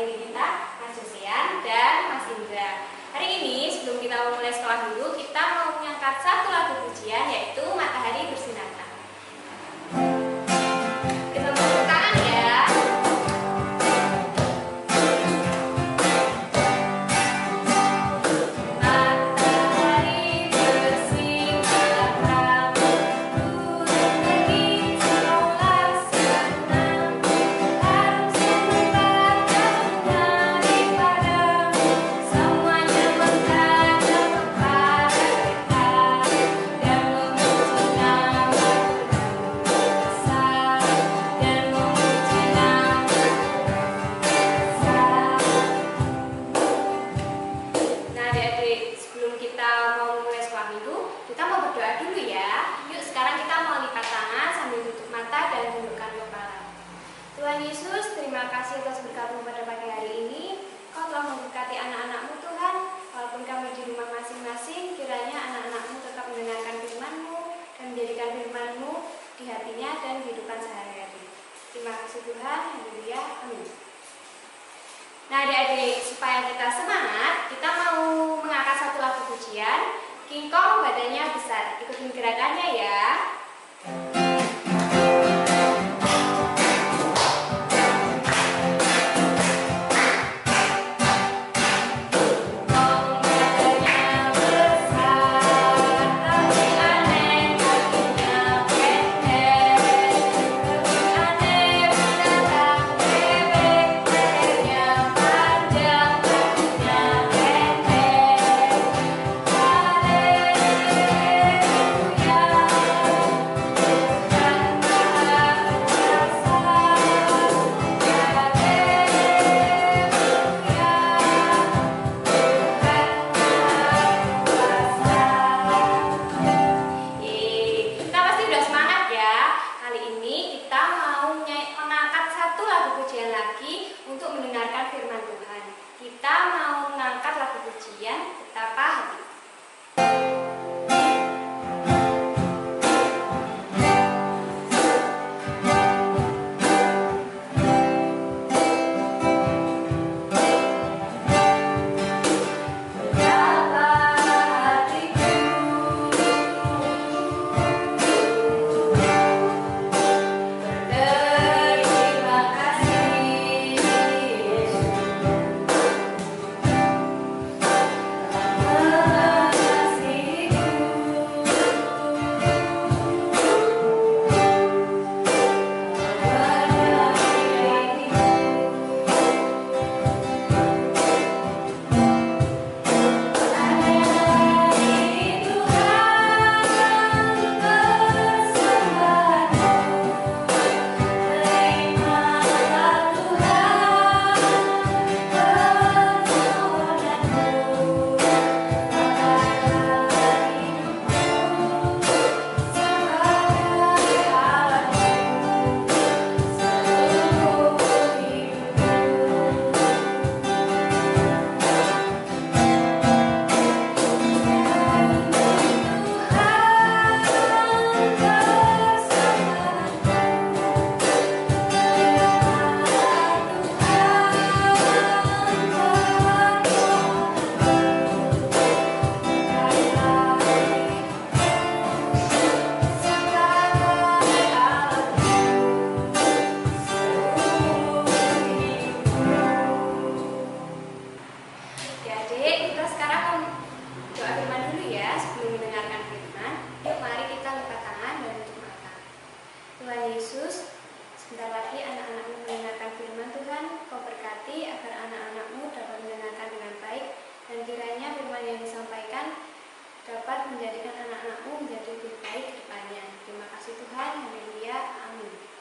pendiri kita, Mas Josian dan Mas Indra. Hari ini sebelum kita memulai sekolah dulu, kita mau mengangkat satu lagu pujian yaitu Matahari Bersinarlah. Kita tepuk tangan ya. Tuhan Yesus, terima kasih atas berkat-Mu pada pagi hari ini. Kau telah memberkati anak-anak-Mu Tuhan. Walaupun kami di rumah masing-masing, kiranya anak-anak-Mu tetap mendengarkan firman-Mu dan menjadikan firman-Mu di hatinya dan kehidupan sehari-hari. Terima kasih Tuhan. Haleluya. Amin. Nah adik-adik, supaya kita semangat, kita mau mengangkat satu lagu pujian. King Kong badannya besar. Ikutin gerakannya ya.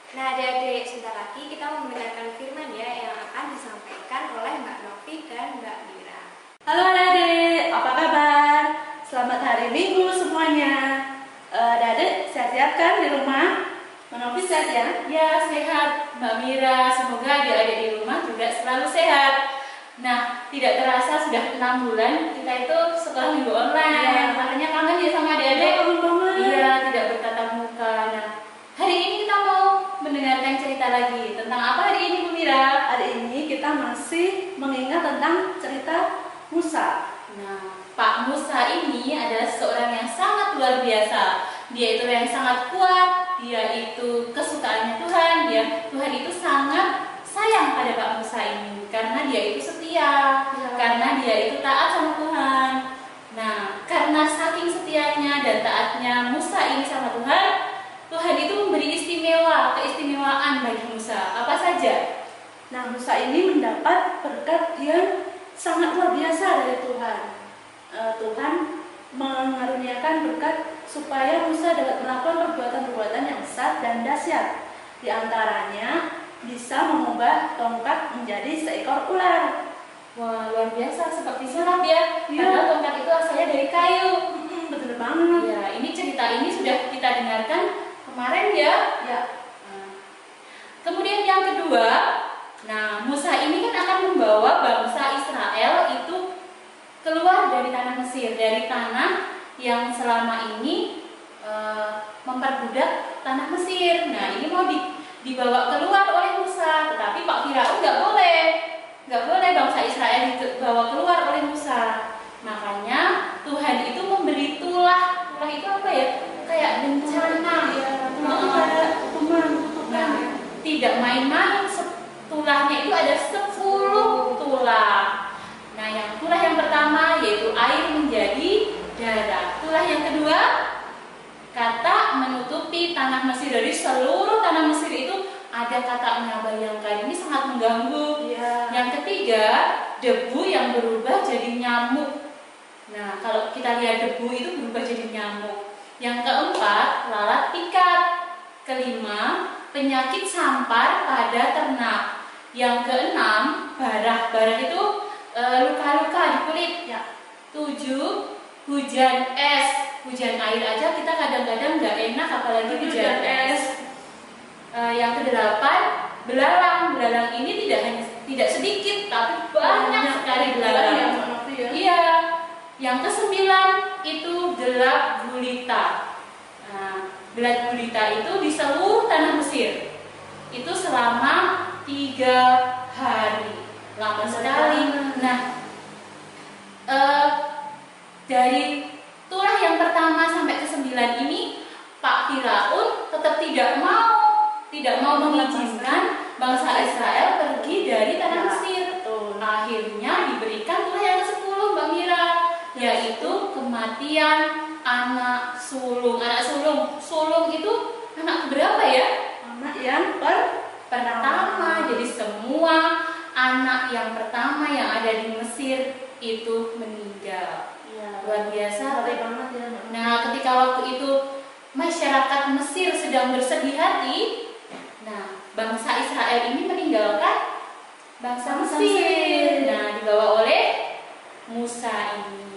Nah adik-adik, sebentar lagi kita mau mendengarkan firman ya yang akan disampaikan oleh Mbak Novi dan Mbak Mira. Halo adik-adik, apa kabar? Selamat hari Minggu semuanya. Adik-adik sehat-sehat kan di rumah? Mbak Novi sehat ya? Ya sehat Mbak Mira, semoga adik-adik di rumah juga selalu sehat. Nah, tidak terasa sudah 6 bulan kita itu sekolah minggu online. Makanya kangen ya sama adik-adik. Iya, tidak bertatap muka. Nah, hari ini kita mau mendengarkan cerita lagi. Tentang apa hari ini Bu Mira? Hari ini kita masih masih mengingat tentang cerita Musa. Nah, Pak Musa ini adalah seorang yang sangat luar biasa. Dia itu yang sangat kuat, dia itu kesukaannya Tuhan, Tuhan itu sangat sayang pada Pak Musa ini karena dia itu setia, karena dia itu taat sama Tuhan. Nah, karena saking setianya dan taatnya Musa ini sama Tuhan, Tuhan itu memberi keistimewaan bagi Musa. Apa saja? Nah, Musa ini mendapat berkat yang sangat luar biasa dari Tuhan. Tuhan mengaruniakan berkat supaya Musa dapat melakukan perbuatan-perbuatan yang besar dan dahsyat. Di antaranya bisa mengubah tongkat menjadi seekor ular. Wah, luar biasa, seperti sulap ya. Iya. Padahal tongkat itu asalnya dari kayu. Betul banget. Ya, ini cerita ini sudah kita dengarkan kemarin ya. Ya. Kemudian yang kedua, nah Musa ini kan akan membawa bangsa Israel itu keluar dari tanah Mesir, dari tanah yang selama ini memperbudak tanah Mesir. Nah, ini mau dibawa keluar oleh Musa, tetapi Pak Firaun nggak boleh bangsa Israel dibawa keluar oleh Musa. Makanya Tuhan itu memberi tulah itu apa ya? Kayak bencana ya, Tuhan. Tidak main-main, tulahnya itu ada 10 tulah. Nah, yang tulah yang pertama yaitu air menjadi darah. Tulah yang kedua, kata menutupi tanah Mesir. Dari seluruh tanah Mesir itu ada katanya, bayangkan ini sangat mengganggu. Ya. Yang ketiga, debu yang berubah jadi nyamuk. Nah, kalau kita lihat debu itu berubah jadi nyamuk. Yang keempat, lalat pikat. Kelima, penyakit sampar pada ternak. Yang keenam, barah. Barah itu luka-luka di kulit. Ya. 7, hujan es. Hujan air aja kita kadang-kadang nggak enak, apalagi hujan es. Yang kedelapan, belalang. Belalang ini tidak sedikit, tapi banyak sekali belalang. Iya. Yang kesembilan itu gelap gulita. Nah, gelap gulita itu di seluruh tanah Mesir. Itu selama 3 hari. Lama sekali. Nah, dari tulah yang pertama sampai ke-9 ini, Pak Firaun tetap tidak mau mengizinkan bangsa Israel pergi dari tanah Mesir. Akhirnya diberikan tulah yang ke-10, Mbak Mira, yaitu kematian anak sulung. Anak sulung. Sulung itu anak berapa ya? Anak yang pertama. Jadi semua anak yang pertama yang ada di Mesir itu meninggal. Ya. Luar biasa. Banget ya. Nah, ketika waktu itu masyarakat Mesir sedang bersedih hati, nah bangsa Israel ini meninggalkan bangsa Mesir. Nah, dibawa oleh Musa ini.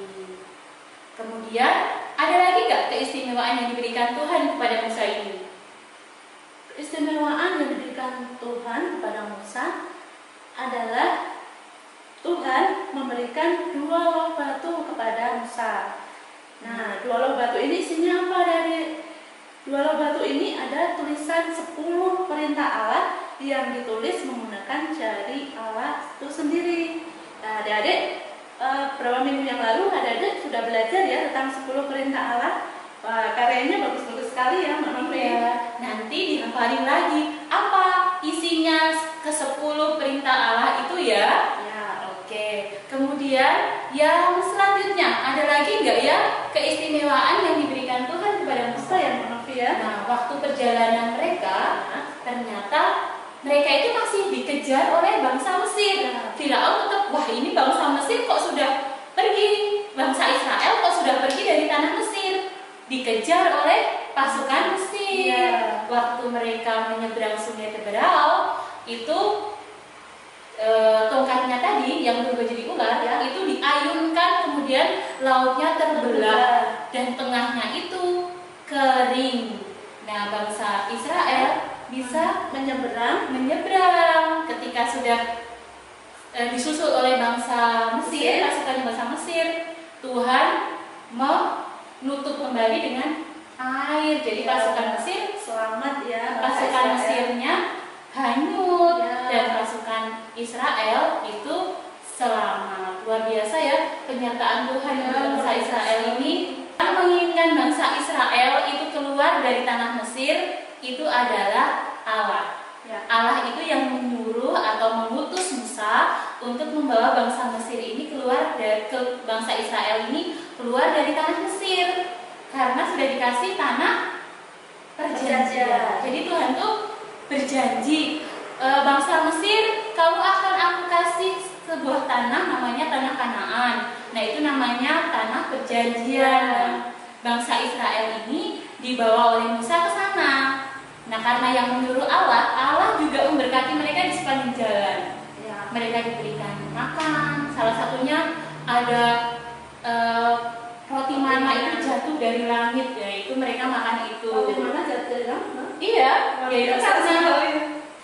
Kemudian ada lagi nggak keistimewaan yang diberikan Tuhan kepada Musa ini? Keistimewaan yang diberikan Tuhan kepada Musa adalah Tuhan memberikan 2 loh batu kepada Musa. Nah, 2 loh batu ini isinya apa? Dari 2 loh batu ini ada tulisan 10 perintah Allah yang ditulis menggunakan jari Allah itu sendiri. Nah, adik-adik, beberapa minggu yang lalu adik-adik sudah belajar ya tentang 10 perintah Allah. Karyanya bagus-bagus sekali ya, Mbak Novi. Ya, nanti dihafalin lagi apa isinya ke-10 perintah Allah itu ya. Oke. Kemudian yang selanjutnya ada lagi nggak ya keistimewaan yang diberikan Tuhan kepada Musa ya, Mbak Novi ya? Nah, waktu perjalanan mereka ternyata mereka itu masih dikejar oleh bangsa Mesir. Firaun tetap, wah ini bangsa Mesir kok sudah pergi, bangsa Israel kok sudah pergi dari tanah Mesir. Dikejar oleh pasukan Mesir. Ya. Waktu mereka menyeberang sungai Teberau, itu tongkatnya tadi yang berubah jadi ular ya, itu diayunkan, kemudian lautnya terbelah dan tengahnya itu kering. Nah, bangsa Israel bisa menyeberang ketika sudah disusul oleh bangsa Mesir, pasukan bangsa Mesir. Tuhan menutup kembali dengan air. Jadi pasukan Mesir selamat ya. Pasukan Mesirnya hanyut dan pasukan Israel itu selamat. Luar biasa ya penyertaan Tuhan untuk bangsa Israel ini. Yang menginginkan bangsa Israel itu keluar dari tanah Mesir itu adalah Allah. Allah itu yang menyuruh atau mengutus Musa untuk membawa bangsa Mesir ini keluar dari bangsa Israel ini keluar dari tanah Mesir karena sudah dikasih tanah perjanjian. Jadi Tuhan tuh berjanji, bangsa Mesir, kamu akan aku kasih sebuah tanah namanya tanah Kanaan. Nah itu namanya tanah perjanjian. Nah, bangsa Israel ini dibawa oleh Musa ke sana. Nah karena yang menyuruh Allah, Allah juga memberkati mereka di sepanjang jalan. Mereka diberikan makan. Salah satunya ada roti mana itu jatuh dari langit, yaitu mereka makan itu. Roti mana jatuh dari langit? Iya, yaitu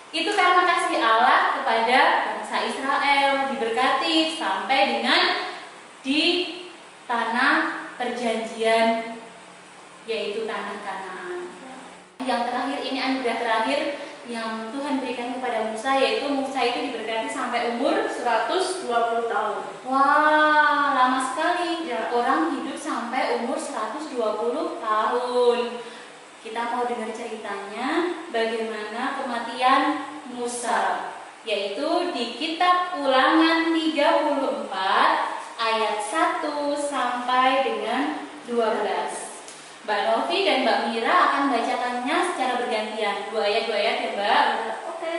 itu karena kasih Allah kepada bangsa Israel, diberkati sampai dengan di tanah perjanjian, yaitu tanah Kanaan. Yang terakhir ini anugerah terakhir yang Tuhan berikan kepada Musa, yaitu Musa itu diberkati sampai umur 120 tahun. Wah, lama sekali. Orang hidup sampai umur 120 tahun. Kita mau dengar ceritanya bagaimana kematian Musa, yaitu di kitab Ulangan 34 ayat 1 sampai dengan 12. Mbak Novi dan Mbak Mira akan bacakannya secara bergantian. 2 ayat ya Mbak. Oke.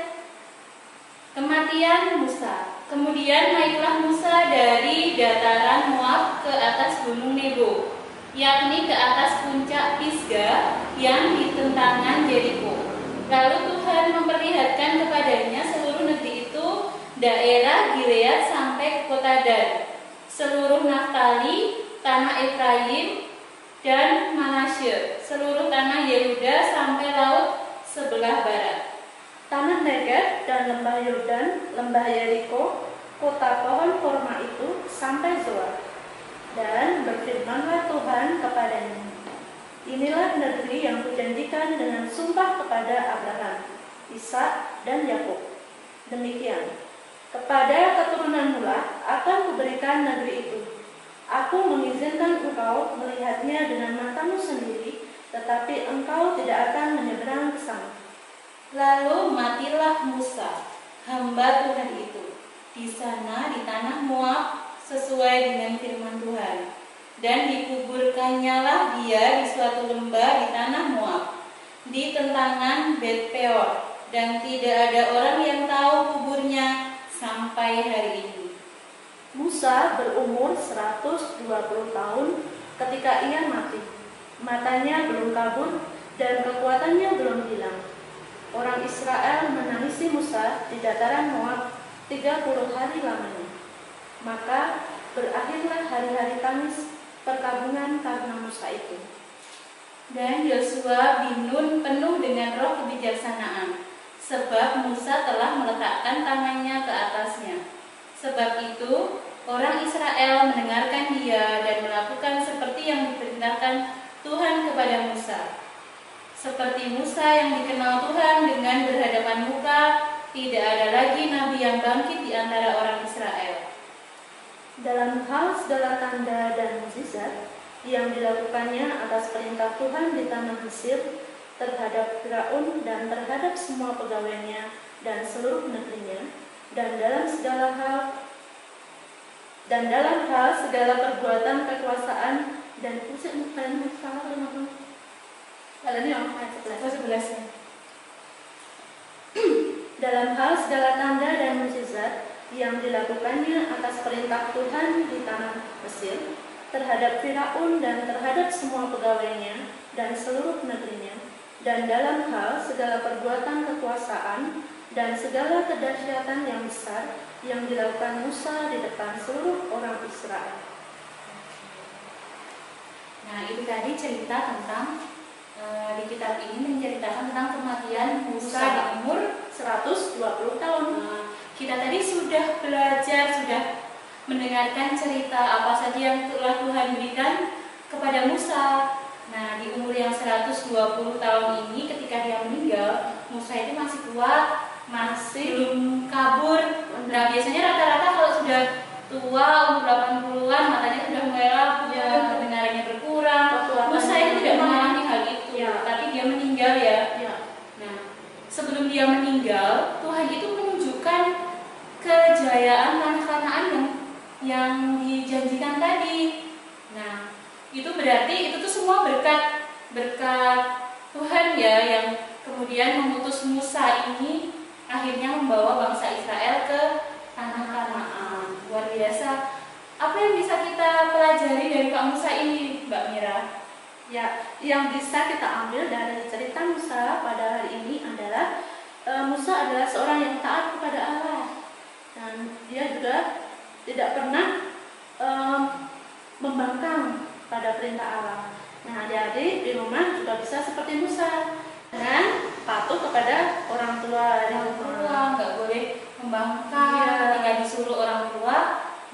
Kematian Musa. Kemudian naiklah Musa dari dataran Moab ke atas gunung Nebo, yakni ke atas puncak Pisga yang di tentangan Yeriko. Lalu Tuhan memperlihatkan kepadanya seluruh negeri itu, daerah Gilead sampai ke kota Dan, seluruh Naftali, tanah Efraim dan Manasye, seluruh tanah Yehuda sampai laut sebelah barat, Tanah Negeb dan lembah Yordan, lembah Yeriko, kota pohon korma itu sampai Zoar. Dan berfirmanlah Tuhan kepadanya, inilah negeri yang kujanjikan dengan sumpah kepada Abraham, Ishak dan Yakub. Demikian, kepada keturunanmu lah akan kuberikan negeri itu. Aku mengizinkan engkau melihatnya dengan matamu sendiri, tetapi engkau tidak akan menyeberang ke sana. Lalu matilah Musa, hamba Tuhan itu, di sana di tanah Moab sesuai dengan firman Tuhan. Dan dikuburkannyalah dia di suatu lembah di tanah Moab, di tentangan Bet Peor, dan tidak ada orang yang tahu kuburnya sampai hari ini. Musa berumur 120 tahun ketika ia mati. Matanya belum kabur dan kekuatannya belum hilang. Orang Israel menangisi Musa di dataran Moab 30 hari lamanya. Maka berakhirlah hari-hari tangis perkabungan karena Musa itu. Dan Yosua bin Nun penuh dengan roh kebijaksanaan, sebab Musa telah meletakkan tangannya ke atasnya. Sebab itu orang Israel mendengarkan dia dan melakukan seperti yang diperintahkan Tuhan kepada Musa. Seperti Musa yang dikenal Tuhan dengan berhadapan muka, tidak ada lagi nabi yang bangkit di antara orang Israel. Dalam hal segala tanda dan mukjizat yang dilakukannya atas perintah Tuhan di tanah Mesir terhadap Firaun dan terhadap semua pegawainya dan seluruh negerinya, dan dalam hal segala perbuatan kekuasaan dan dalam hal segala tanda dan mukjizat yang dilakukannya atas perintah Tuhan di tanah Mesir terhadap Firaun dan terhadap semua pegawainya dan seluruh negerinya, dan dalam hal segala perbuatan kekuasaan dan segala kedahsyatan yang besar yang dilakukan Musa di depan seluruh orang Israel. Nah, itu tadi cerita tentang di kitab ini menceritakan tentang kematian Musa di umur 120 tahun. Kita tadi sudah belajar, sudah mendengarkan cerita apa saja yang telah Tuhan berikan kepada Musa. Nah, di umur yang 120 tahun ini ketika dia meninggal, Musa itu masih kuat, masih belum kabur. Nah, biasanya rata-rata kalau sudah tua, umur 80-an, matanya sudah mulai rapuh, Ya. pendengarannya berkurang. Kekuatannya Musa itu tidak hilang. mengalami hal itu, Ya. tapi dia meninggal ya. ya Nah, sebelum dia meninggal, Tuhan itu menunjukkan kejayaan tanah Kanaan yang dijanjikan tadi. Nah, itu berarti itu tuh semua berkat Tuhan ya, yang kemudian mengutus Musa ini akhirnya membawa bangsa Israel ke tanah Kanaan. Luar biasa. Apa yang bisa kita pelajari dari Pak Musa ini, Mbak Mira? Ya, yang bisa kita ambil dari cerita Musa pada hari ini adalah Musa adalah seorang yang taat kepada Allah, dan dia juga tidak pernah membangkang pada perintah Allah. Nah, adik-adik di rumah juga bisa seperti Musa dan patuh kepada orang tua. Orang tua nggak boleh membangkang. Iya. Ketika disuruh orang tua,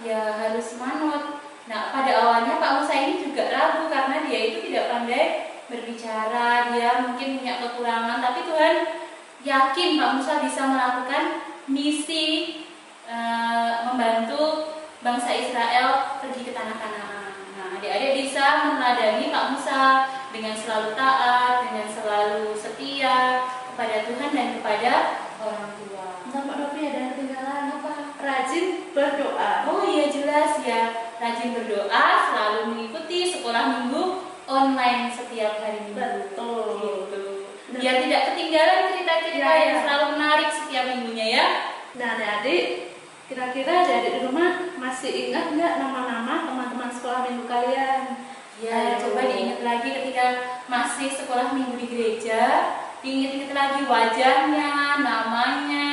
ya harus manut. Nah, pada awalnya Pak Musa ini juga ragu karena dia itu tidak pandai berbicara, dia mungkin punya kekurangan, tapi Tuhan yakin Pak Musa bisa melakukan misi membantu bangsa Israel pergi ke tanah Kanaan. Nah, adik-adik bisa meneladani Pak Musa dengan selalu taat, dengan selalu setia kepada Tuhan dan kepada orang tua. Pak Novi ada yang ketinggalan apa? Rajin berdoa. Oh iya, jelas ya, rajin berdoa, selalu mengikuti sekolah minggu online setiap hari Minggu. Betul. Gitu. Biar tidak ketinggalan cerita-cerita Ya, yang ya. selalu menarik setiap minggunya ya. Nah, adik-adik, kira-kira adik-adik di rumah masih ingat nggak nama-nama teman-teman sekolah minggu kalian? Ya, Ayo. coba diingat lagi ketika masih sekolah minggu di gereja, diingat-ingat lagi wajahnya, namanya.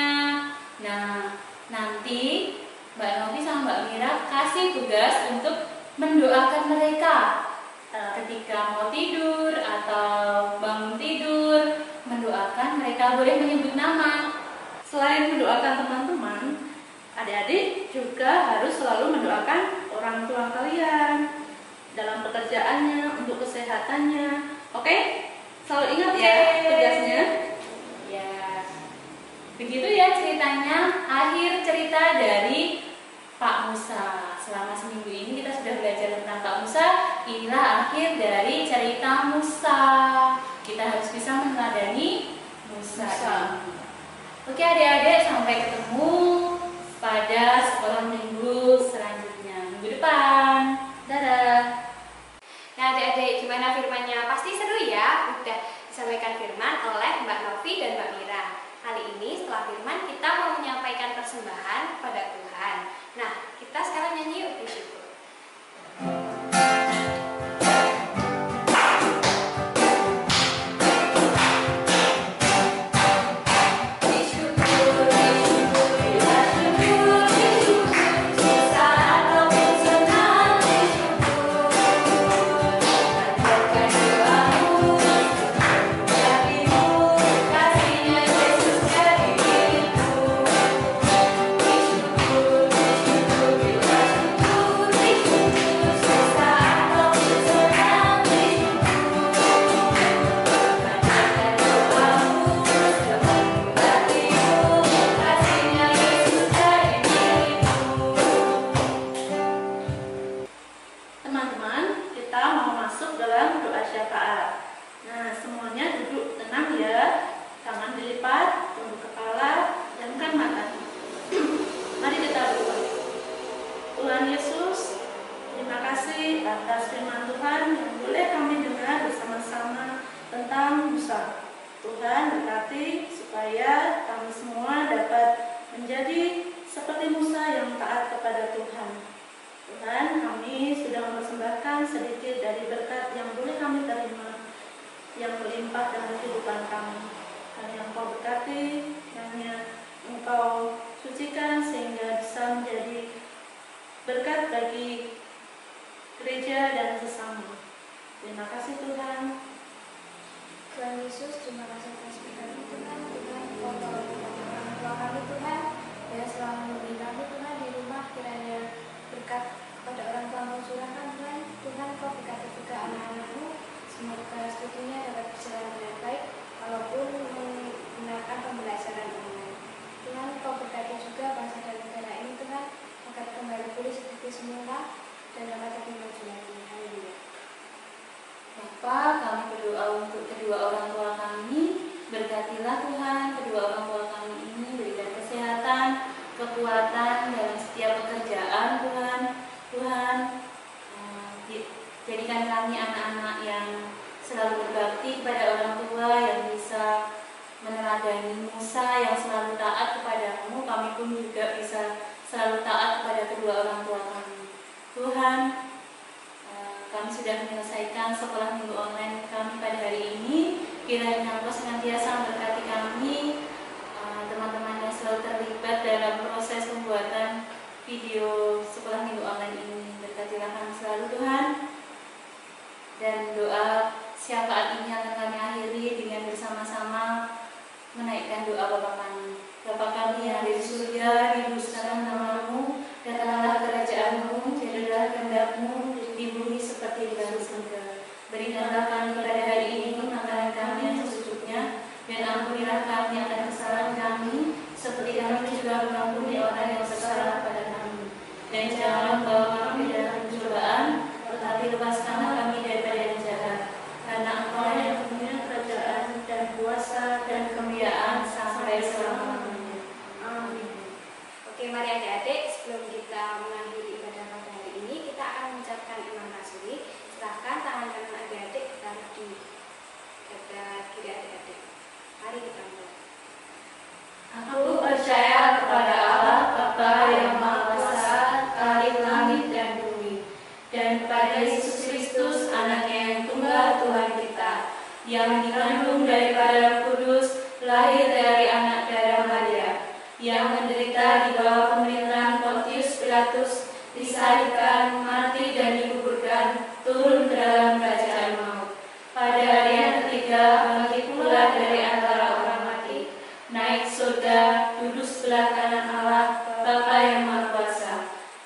Nah, nanti Mbak Novi sama Mbak Mira kasih tugas untuk mendoakan mereka ketika mau tidur atau bangun tidur, mendoakan mereka, boleh menyebut nama. Selain mendoakan teman-teman, adik-adik juga harus selalu mendoakan orang tua kalian dalam pekerjaannya, untuk kesehatannya. Oke? Selalu ingat ya tugasnya. Ya, begitu ya ceritanya. Akhir cerita dari Pak Musa. Selama seminggu ini kita sudah belajar tentang Pak Musa. Inilah akhir dari cerita Musa. Kita harus bisa meneladani Musa. Oke adik-adik, sampai ketemu pada sekolah minggu selanjutnya, minggu depan. Dadah. Nah adik-adik, gimana firmannya? Pasti seru ya? Udah disampaikan firman oleh Mbak Novi dan Mbak Mira. Kali ini setelah firman kita mau menyampaikan persembahan pada Tuhan. Nah, kita sekarang nyanyi yuk bersyukur. Teman-teman, kita mau masuk dalam doa syafaat. Nah, semuanya duduk tenang ya. Tangan dilipat, tunduk kepala, jamkan mata. Mari kita berdoa. Tuhan Yesus, terima kasih atas firman Tuhan yang boleh kami dengar bersama-sama tentang Musa. Tuhan berkati supaya kami semua dapat menjadi seperti Musa yang taat kepada Tuhan. Tuhan, kami sudah mempersembahkan sedikit dari berkat yang boleh kami terima, yang berlimpah dalam kehidupan kami. Hanya Engkau berkati, hanya Engkau sucikan sehingga bisa menjadi berkat bagi gereja dan sesama. Terima kasih Tuhan. Tuhan Yesus, terima kasih atas berkat Tuhan. Tuhan, Engkau tolong orang tua kami Tuhan, dan selalu memberi kami Tuhan di rumah, kiranya berkat kepada orang tua Engkau curahkan Tuhan. Tuhan, Kau berkati juga anak-anak-Mu, semoga studinya dapat berjalan dengan baik walaupun menggunakan pembelajaran online. dan dapat lebih maju lagi. Haleluya. Bapa, kami berdoa untuk kedua orang tua kami. Berkatilah Tuhan kedua orang tua kami ini, berikan kesehatan, kekuatan dalam setiap pekerjaan Tuhan. Tuhan, jadikan kami anak-anak yang selalu berbakti kepada orang tua, yang bisa meneladani Musa, yang selalu taat kepadamu. Kami pun juga bisa selalu taat kepada kedua orang tua kami. Tuhan, kami sudah menyelesaikan sekolah minggu online kami pada hari ini. Kiranya Engkau senantiasa memberkati kami, teman-teman yang selalu terlibat dalam proses pembuatan video sekolah minggu online ini. Berkatilah kami selalu Tuhan. Dan doa syafaat ini akan kami akhiri dengan bersama-sama menaikkan doa Bapa kami. Bapa kami yang ada di surga, dikuduskanlah nama-Mu, datanglah kerajaan-Mu, jadilah kehendak-Mu di bumi seperti di dalam surga. Berikanlah kami pada hari ini makanan kami yang secukupnya, dan ampunilah kami akan kesalahan kami, seperti kami juga mengampuni orang yang bersalah pada kami. Dan janganlah membawa kami dalam pencobaan, tetapi lepaskanlah kami daripada yang jahat. Karena Engkau yang punya kerajaan dan kuasa dan kemuliaan sampai selama-lamanya. Amin. Oke, mari adik-adik, sebelum kita mengakhiri ibadah pada hari ini, kita akan mengucapkan Iman Rasuli. Silahkan tangan kanan adik-adik ditaruh di dada kiri adik-adik. Mari kita mulai. Aku percaya kepada Allah Bapa yang Maha Kuasa, Khalik langit dan bumi, dan kepada Yesus Kristus, Anaknya yang tunggal Tuhan kita, yang dikandung daripada Roh Kudus, lahir dari anak darah Maria, yang menderita di bawah pemerintahan Pontius Pilatus, disalibkan, mati dan dikuburkan, turun ke dalam kerajaan maut. Pada hari yang ketiga, bangkit pula dari antara orang mati, naik surga, duduk sebelah kanan Allah, Bapa yang Maha Kuasa,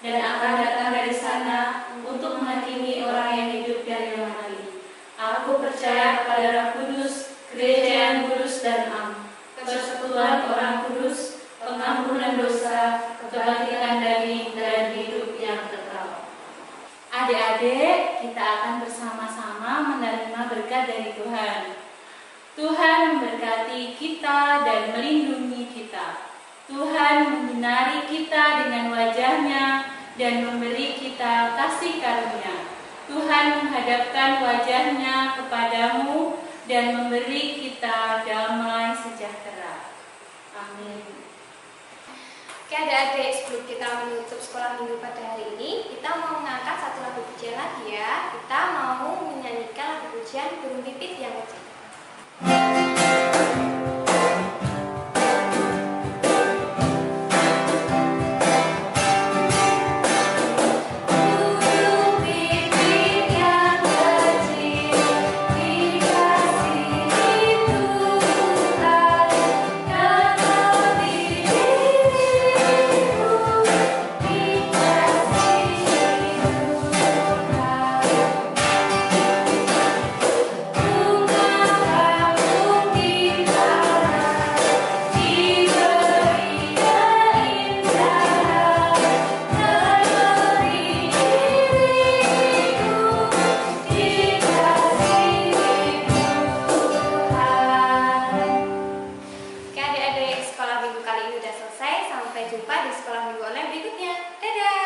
dan akan datang dari sana untuk menghakimi orang yang hidup dan yang mati. Aku percaya kepada Roh Kudus, gereja yang kudus dan am, persekutuan orang kudus, pengampunan dosa, kebangkitan daging, dan hidup yang kekal. Adik-adik, kita akan bersama-sama menerima berkat dari Tuhan. Tuhan memberkati kita dan melindungi kita. Tuhan menyinari kita dengan wajah-Nya dan memberi kita kasih karunia. Tuhan menghadapkan wajah-Nya kepadamu dan memberi kita damai sejahtera. Amin. Oke adik-adik, sebelum kita menutup sekolah minggu pada hari ini, kita mau mengangkat satu lagu pujian lagi ya. Kita mau menyanyikan lagu pujian Burung Pipit yang Kecil. Oke adik-adik, sekolah minggu kali ini udah selesai. Sampai jumpa di sekolah minggu online berikutnya. Dadah!